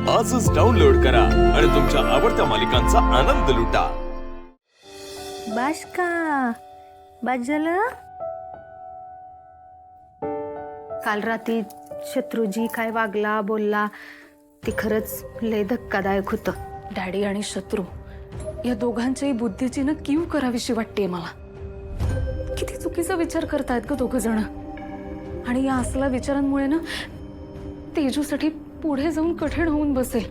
आजच डाउनलोड करा आणि तुमच्या आवडत्या मालिकांचा आनंद लुटा। बास का बास झालं? काल रात्री शत्रुजी काय वागला बोलला ते खरंच लय धक्कादायक होतं। डॅडी आणि शत्रू या दोघांच्याही बुद्धीची ना कीव करावीशी वाटते मला। किती चुकीचा विचार करतायत ग दोघ जण। आणि या असल्या विचारांमुळे ना तेजूसाठी पुढे जाऊन कठीण होऊन बसेल।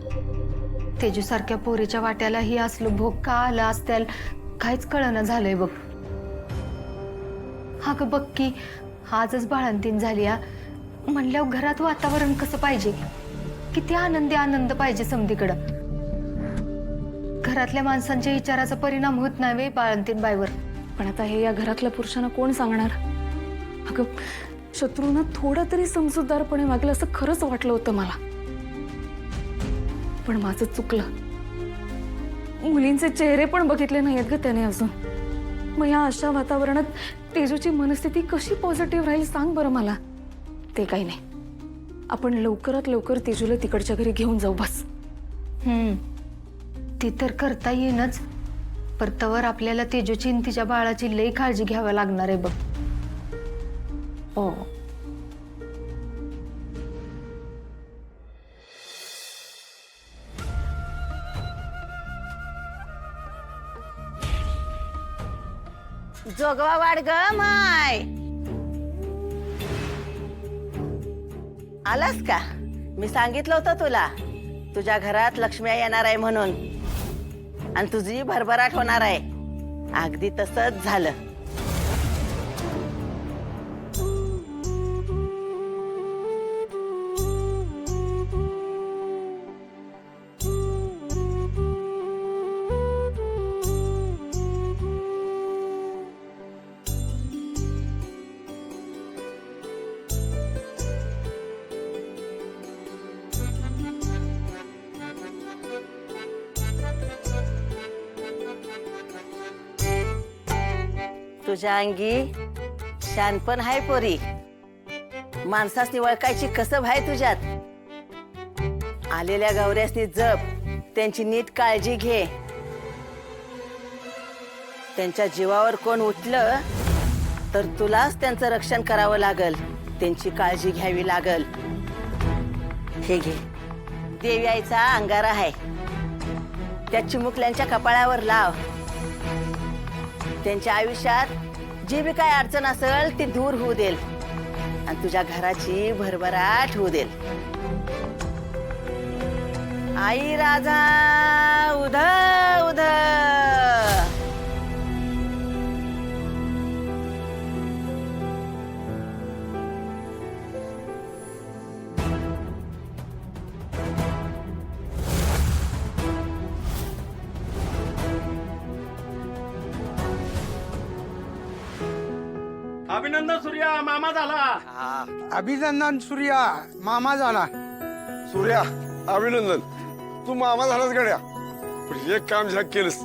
तेजू सारख्या पोरीच्या वाट्याला ही असलं भोग का आलं असत्याल काहीच कळना झालंय बघ। हा ग बघ की आजच बाळंतीण झाली आ म्हणल्यावर घरात वातावरण कसं पाहिजे, किती आनंदी आनंद पाहिजे समधीकडं। घरातल्या माणसांच्या विचाराचा परिणाम होत नाही वे बाळंतीण बाईवर। पण आता हे या घरातल्या पुरुषांना कोण सांगणार? अगं शत्रूनं थोडा तरी समजूतदारपणे वागलं असं खरंच वाटलं होतं मला, पण माझं चुकलं। मुलींचे चेहरे पण बघितले नाहीत ग त्याने अजून। मग या अशा वातावरणात तेजूची मनस्थिती कशी पॉझिटिव्ह राहील सांग बरं मला। ते काही नाही, आपण लवकरात लवकर तेजूला तिकडच्या घरी घेऊन जाऊ बस। ती तर करता येईनच, परतवर आपल्याला तेजूची आणि तिच्या बाळाची लई काळजी घ्यावी लागणार आहे बघ। हो जोगवा वाढ ग माय। आलास का? मी सांगितलं होतं तुला तुझ्या घरात लक्ष्मी येणार आहे म्हणून, आणि तुझी भरभराट होणार आहे। अगदी तसंच झालं। तुझ्या अंगी शानपण हाय पोरी। माणसासनी वळखायची कसब हाय तुझ्यात। आलेल्या गौऱ्यासनी जप, त्यांची नीट काळजी घे। त्यांच्या जीवावर कोण उठलं तर तुलाच त्यांचं रक्षण करावं लागल, त्यांची काळजी घ्यावी लागल। हे घे, देवी आईचा अंगारा आहे, त्या चिमुकल्यांच्या कपाळावर लाव। त्यांच्या आयुष्यात जी बी काय अडचण असेल ती दूर होऊ देल आणि तुझ्या घराची भरभराट होऊ देल। आई राजा उध उध। अभिनंदन सूर्या, मामा झाला। अभिनंदन सूर्या, मामा झाला। सूर्या अभिनंदन, तू मामा झालास गड्या। पण एक काम झालं केलंस,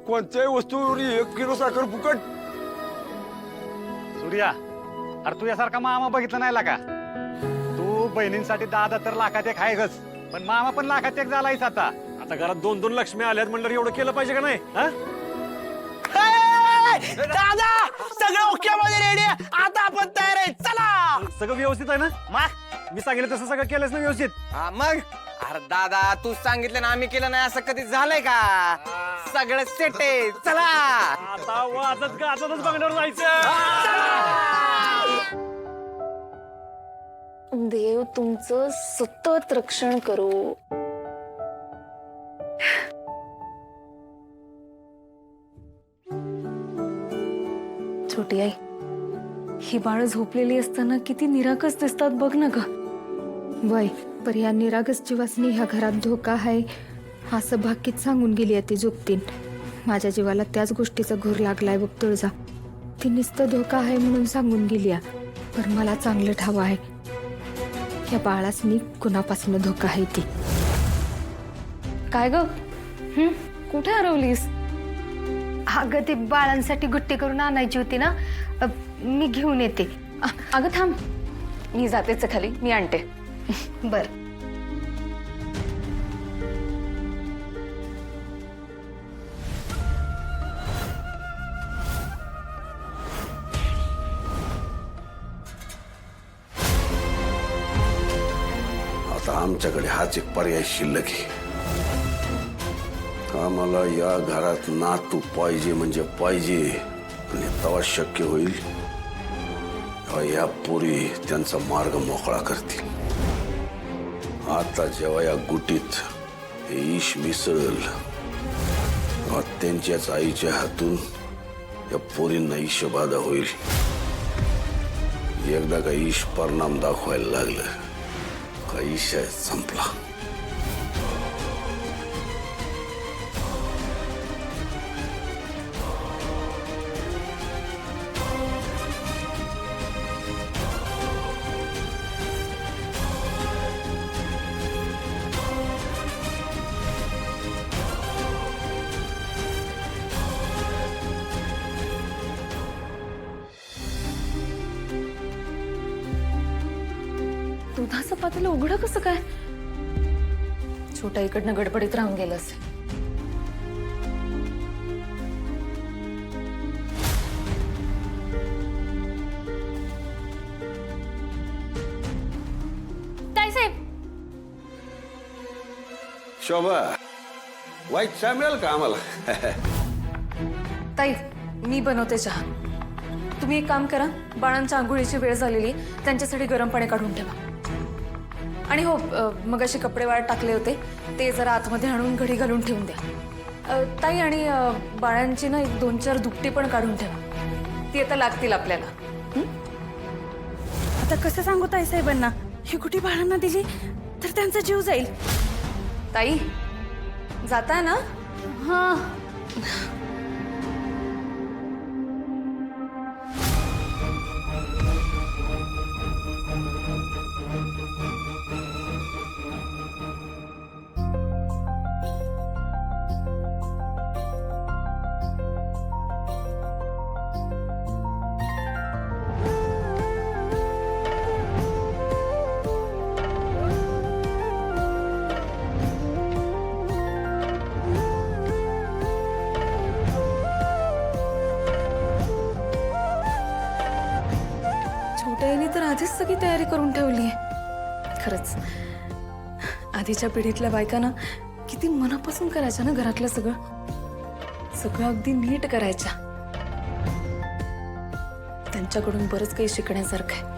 कोणत्याही वस्तूवर 1 किलो साखर फुकट। सूर्या, अरे तू यासारखा मामा बघितला नाही का? तू बहिणींसाठी दादा तर लाखात एक आहे गच, पण मामा पण लाखात एक झालायच। आता आता घरात 2-2 लक्ष्मी आल्यात म्हणलं एवढं केलं पाहिजे का नाही? दादा सगळं ओके मध्ये रेडी, आता आपण तयार आहे, चला। सगळं व्यवस्थित आहे ना? मग मी सांगितलं तसं सगळं केलंच ना व्यवस्थित? मग अरे दादा तू सांगितलं ना आम्ही केलं नाही असं कधी झालंय का? सगळं सेट आहे, चला। आता वाजत गाजतच बघणार जायचं। देव तुमचं सतत रक्षण करो। छोटी आई, ही बाळ झोपलेली असताना किती निरागस दिसतात बघ ना ग। वय पर या निरागस जीवासनी ह्या घरात धोका आहे असं भाकीत सांगून गेली आहे ती जोगतीन। माझ्या जीवाला त्याच गोष्टीचा घोर लागलाय बघ तुळजा। ती नुसतं धोका आहे म्हणून सांगून गेली आहे, पर मला चांगलं ठाव आहे या बाळासनी कुणापासून धोका आहे ती। काय ग कुठे हरवलीस? अगं ते बाळांसाठी गुट्टी करून आणायची होती ना, मी घेऊन येते। अगं थांब, मी जातेच खाली, मी आणते। बर। आमच्याकडे हाच एक पर्याय शिल्लक आहे. आम्हाला या घरात नातू पाहिजे म्हणजे पाहिजे, आणि तेव्हा शक्य होईल तेव्हा या पोरी त्यांचा मार्ग मोकळा करतील. आता जेव्हा या गुटीत हे ईश मिसळल तेव्हा त्यांच्याच आईच्या हातून या पोरींना ईशबाधा होईल. एकदा का ईश परिणाम दाखवायला लागलं का ईशा संपला. दुधाचं पातेलं उघडं कसं काय? छोटा इकडनं गडबडीत राहून गेलं असेल. ताईसाहेब, शोभा, वाईट चहा मिळेल का आम्हाला? ताई मी बनवते चहा. तुम्ही एक काम करा, बाळांच्या आंघोळीची वेळ झालेली, त्यांच्यासाठी गरम पाणी काढून ठेवा. आणि हो, मग असे कपडे वाळत टाकले होते ते जरा आतमध्ये आणून घडी घालून ठेवून द्या. ताई, आणि बाळांची ना 1-2-4 दुपटी पण काढून ठेवा. ती आता लागतील आपल्याला. आता कसं सांगू ताई साहेबांना? ही कुठे बाळांना दिली तर त्यांचा जीव जाईल. ताई, जाताय ना? हा, छोट्याने तर आधीच सगळी तयारी करून ठेवली आहे. खरंच आधीच्या पिढीतल्या बायकांना किती मनापासून करायच्या ना घरातलं सगळं अगदी नीट करायच्या. त्यांच्याकडून बरंच काही शिकण्यासारखं आहे.